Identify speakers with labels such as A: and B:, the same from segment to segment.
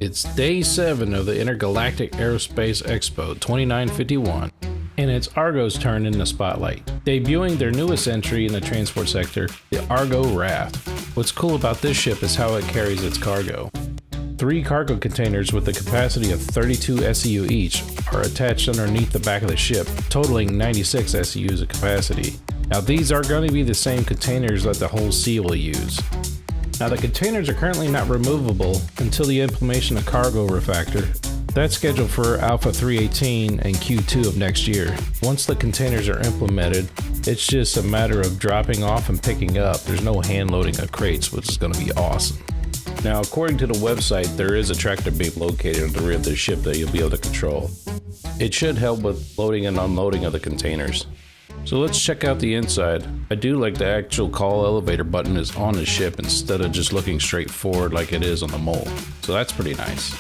A: It's day 7 of the Intergalactic Aerospace Expo 2951, and it's Argo's turn in the spotlight. Debuting their newest entry in the transport sector, the Argo RAFT. What's cool about this ship is how it carries its cargo. 3 cargo containers with a capacity of 32 SEU each are attached underneath the back of the ship, totaling 96 SEUs of capacity. Now these are going to be the same containers that the whole sea will use. Now the containers are currently not removable until the implementation of Argo RAFT. That's scheduled for Alpha 3.18 and Q2 of next year. Once the containers are implemented, it's just a matter of dropping off and picking up. There's no hand loading of crates, which is going to be awesome. Now, according to the website, there is a tractor beam located on the rear of the ship that you'll be able to control. It should help with loading and unloading of the containers. So let's check out the inside. I do like the actual call elevator button is on the ship instead of just looking straight forward like it is on the mole. So that's pretty nice.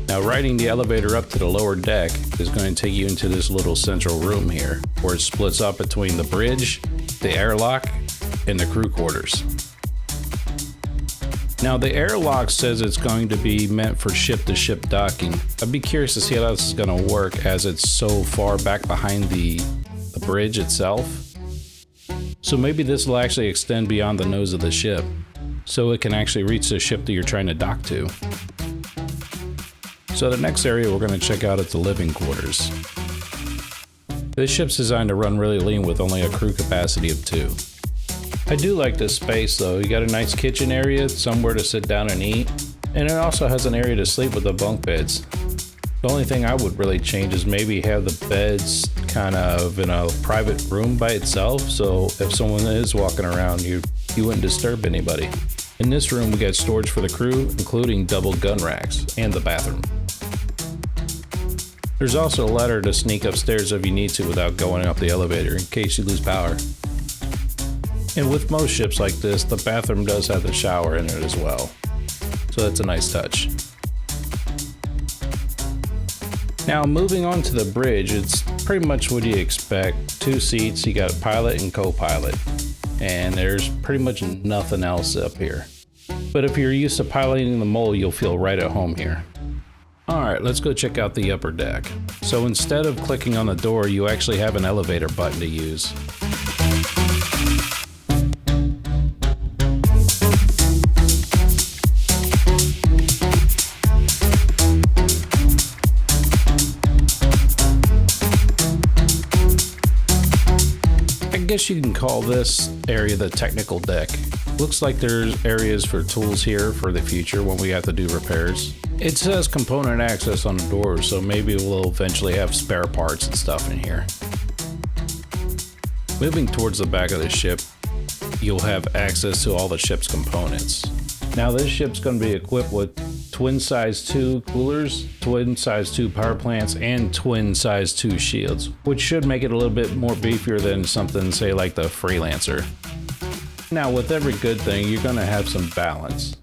A: Now riding the elevator up to the lower deck is going to take you into this little central room here, where it splits up between the bridge, the airlock, and the crew quarters. Now the airlock says it's going to be meant for ship-to-ship docking. I'd be curious to see how this is going to work as it's so far back behind the bridge itself. So maybe this will actually extend beyond the nose of the ship, so it can actually reach the ship that you're trying to dock to. So the next area we're going to check out is the living quarters. This ship's designed to run really lean with only a crew capacity of 2. I do like this space though. You got a nice kitchen area, somewhere to sit down and eat, and it also has an area to sleep with the bunk beds. The only thing I would really change is maybe have the beds kind of in a private room by itself, so if someone is walking around, you wouldn't disturb anybody. In this room we got storage for the crew, including double gun racks and the bathroom. There's also a ladder to sneak upstairs if you need to without going up the elevator in case you lose power. And with most ships like this, the bathroom does have the shower in it as well. So that's a nice touch. Now moving on to the bridge, it's pretty much what you expect. 2 seats, you got a pilot and co-pilot. And there's pretty much nothing else up here. But if you're used to piloting the mole, you'll feel right at home here. Alright, let's go check out the upper deck. So instead of clicking on the door, you actually have an elevator button to use. I guess you can call this area the technical deck. Looks like there's areas for tools here for the future when we have to do repairs. It says component access on the doors, so maybe we'll eventually have spare parts and stuff in here. Moving towards the back of the ship, you'll have access to all the ship's components. Now this ship's going to be equipped with twin size 2 coolers, twin size 2 power plants, and twin size 2 shields, which should make it a little bit more beefier than something say like the Freelancer. Now with every good thing, you're going to have some balance.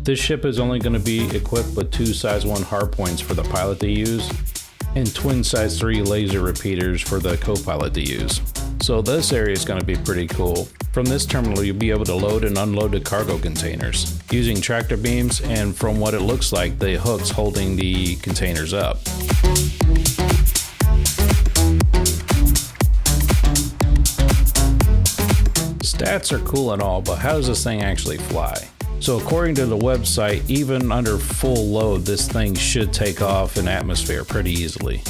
A: This ship is only going to be equipped with 2 size 1 hardpoints for the pilot to use, and twin size 3 laser repeaters for the co-pilot to use. So this area is going to be pretty cool. From this terminal you'll be able to load and unload the cargo containers using tractor beams, and from what it looks like, the hooks holding the containers up. Stats are cool and all, but how does this thing actually fly? So according to the website, even under full load, this thing should take off in atmosphere pretty easily.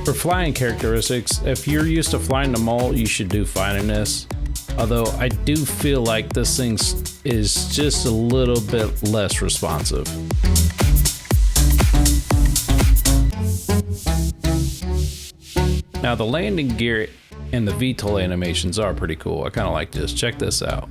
A: For flying characteristics, if you're used to flying the mole, you should do fine in this. Although I do feel like this thing is just a little bit less responsive. Now the landing gear and the VTOL animations are pretty cool. I kind of like this. Check this out.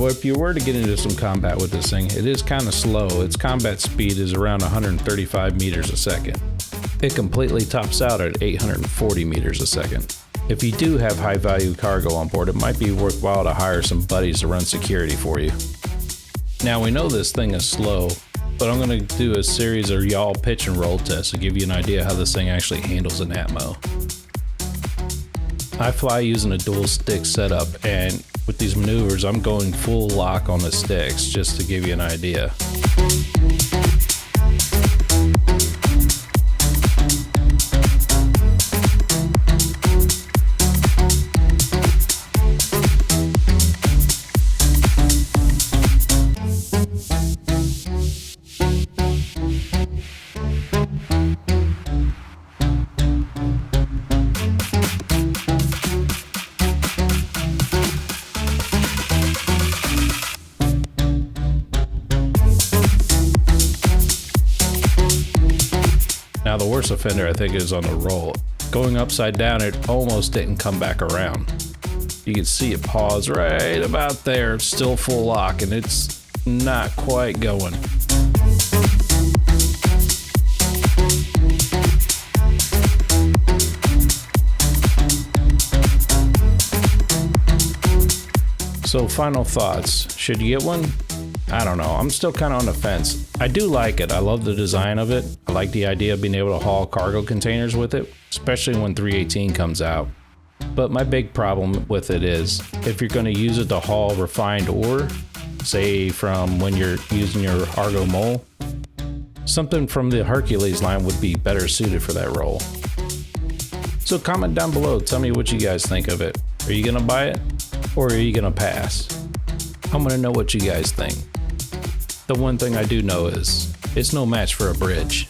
A: Now, if you were to get into some combat with this thing, it is kind of slow. Its combat speed is around 135 meters a second. It completely tops out at 840 meters a second. If you do have high value cargo on board, it might be worthwhile to hire some buddies to run security for you. Now, we know this thing is slow, but I'm going to do a series of yaw pitch and roll tests to give you an idea how this thing actually handles an atmo. I fly using a dual stick setup, and with these maneuvers I'm going full lock on the sticks just to give you an idea. Now, the worst offender I think is on the roll. Going upside down, it almost didn't come back around. You can see it pause right about there. It's still full lock and it's not quite going. So, final thoughts. Should you get one? I don't know. I'm still kind of on the fence. I do like it. I love the design of it. I like the idea of being able to haul cargo containers with it, especially when 318 comes out. But my big problem with it is if you're going to use it to haul refined ore, say from when you're using your Argo mole, something from the Hercules line would be better suited for that role. So comment down below. Tell me what you guys think of it. Are you going to buy it or are you going to pass? I'm going to know what you guys think. The one thing I do know is it's no match for a bridge.